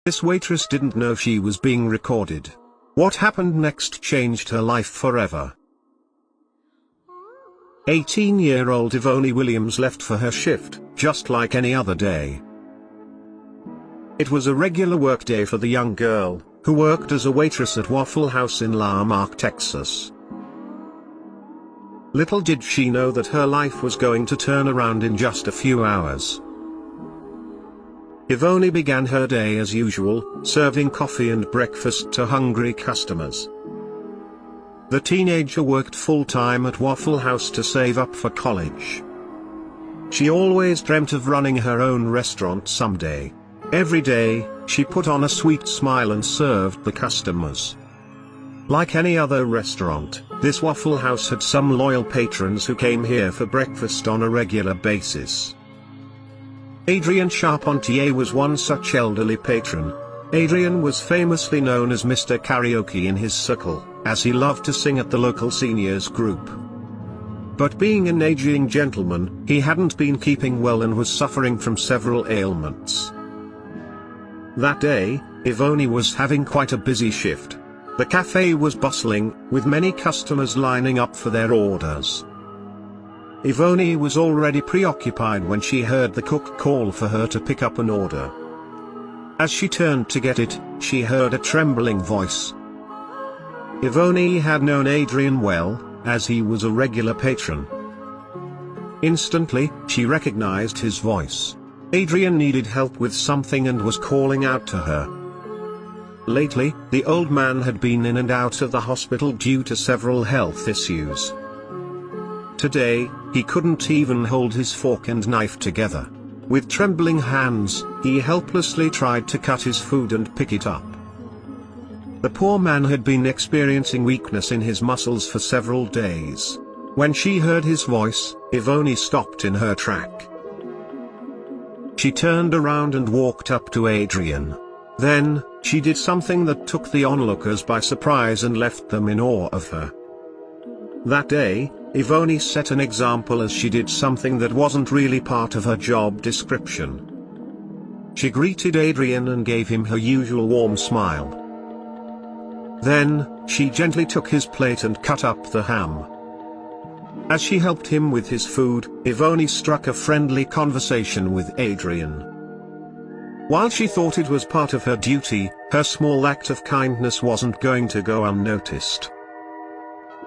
This waitress didn't know she was being recorded. What happened next changed her life forever. 18-year-old Yvonne Williams left for her shift, just like any other day. It was a regular workday for the young girl, who worked as a waitress at Waffle House in La Marque, Texas. Little did she know that her life was going to turn around in just a few hours. Yvonne began her day as usual, serving coffee and breakfast to hungry customers. The teenager worked full-time at Waffle House to save up for college. She always dreamt of running her own restaurant someday. Every day, she put on a sweet smile and served the customers. Like any other restaurant, this Waffle House had some loyal patrons who came here for breakfast on a regular basis. Adrian Charpentier was one such elderly patron. Adrian was famously known as Mr. Karaoke in his circle, as he loved to sing at the local seniors group. But being an aging gentleman, he hadn't been keeping well and was suffering from several ailments. That day, Yvonne was having quite a busy shift. The cafe was bustling, with many customers lining up for their orders. Yvonne was already preoccupied when she heard the cook call for her to pick up an order. As she turned to get it, she heard a trembling voice. Yvonne had known Adrian well, as he was a regular patron. Instantly, she recognized his voice. Adrian needed help with something and was calling out to her. Lately, the old man had been in and out of the hospital due to several health issues. Today, he couldn't even hold his fork and knife together. With trembling hands, he helplessly tried to cut his food and pick it up. The poor man had been experiencing weakness in his muscles for several days. When she heard his voice, Yvonne stopped in her track. She turned around and walked up to Adrian. Then, she did something that took the onlookers by surprise and left them in awe of her. That day, Yvonne set an example as she did something that wasn't really part of her job description. She greeted Adrian and gave him her usual warm smile. Then, she gently took his plate and cut up the ham. As she helped him with his food, Yvonne struck a friendly conversation with Adrian. While she thought it was part of her duty, her small act of kindness wasn't going to go unnoticed.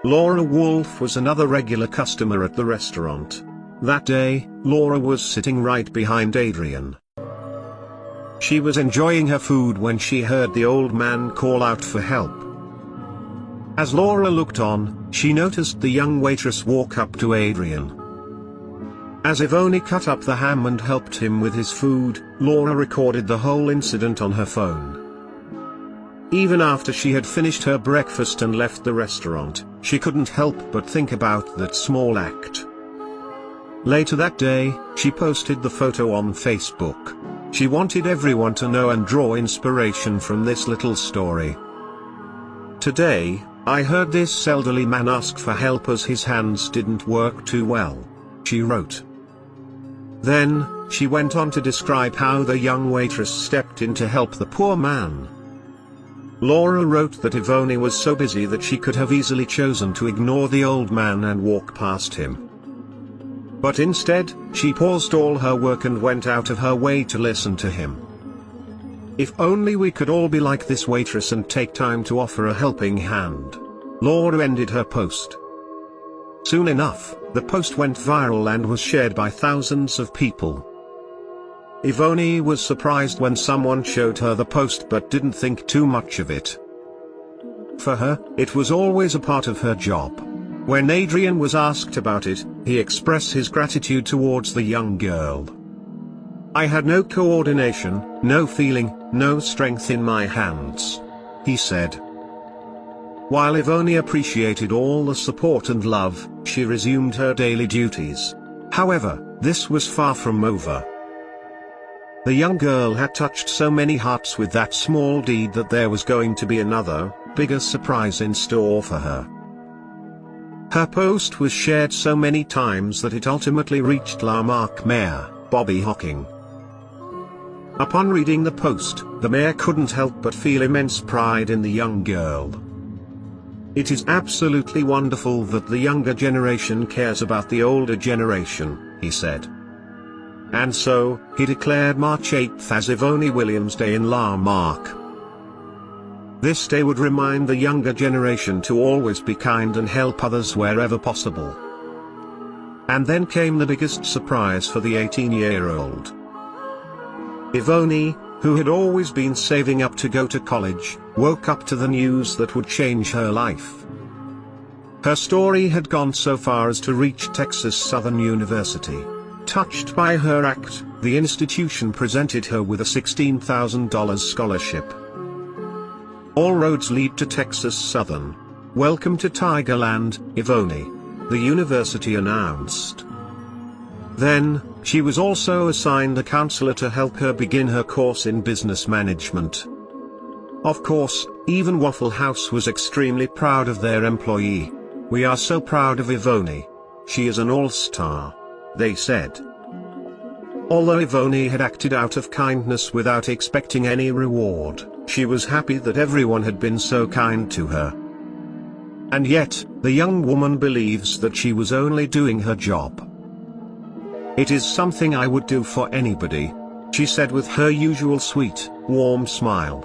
Laura Wolf was another regular customer at the restaurant. That day, Laura was sitting right behind Adrian. She was enjoying her food when she heard the old man call out for help. As Laura looked on, she noticed the young waitress walk up to Adrian. As Yvonne cut up the ham and helped him with his food, Laura recorded the whole incident on her phone. Even after she had finished her breakfast and left the restaurant, she couldn't help but think about that small act. Later that day, she posted the photo on Facebook. She wanted everyone to know and draw inspiration from this little story. Today, I heard this elderly man ask for help as his hands didn't work too well, she wrote. Then, she went on to describe how the young waitress stepped in to help the poor man. Laura wrote that Yvonne was so busy that she could have easily chosen to ignore the old man and walk past him. But instead, she paused all her work and went out of her way to listen to him. If only we could all be like this waitress and take time to offer a helping hand. Laura ended her post. Soon enough, the post went viral and was shared by thousands of people. Yvonne was surprised when someone showed her the post but didn't think too much of it. For her, it was always a part of her job. When Adrian was asked about it, he expressed his gratitude towards the young girl. I had no coordination, no feeling, no strength in my hands, he said. While Yvonne appreciated all the support and love, she resumed her daily duties. However, this was far from over. The young girl had touched so many hearts with that small deed that there was going to be another, bigger surprise in store for her. Her post was shared so many times that it ultimately reached La Marque Mayor, Bobby Hocking. Upon reading the post, the mayor couldn't help but feel immense pride in the young girl. It is absolutely wonderful that the younger generation cares about the older generation, he said. And so, he declared March 8th as Yvonne Williams Day in La Marque. This day would remind the younger generation to always be kind and help others wherever possible. And then came the biggest surprise for the 18-year-old. Yvonne, who had always been saving up to go to college, woke up to the news that would change her life. Her story had gone so far as to reach Texas Southern University. Touched by her act, the institution presented her with a $16,000 scholarship. All roads lead to Texas Southern. Welcome to Tigerland, Yvonne, the university announced. Then, she was also assigned a counselor to help her begin her course in business management. Of course, even Waffle House was extremely proud of their employee. "We are so proud of Yvonne. She is an all-star," they said. Although Yvonne had acted out of kindness without expecting any reward, she was happy that everyone had been so kind to her. And yet, the young woman believes that she was only doing her job. "It is something I would do for anybody," she said with her usual sweet, warm smile.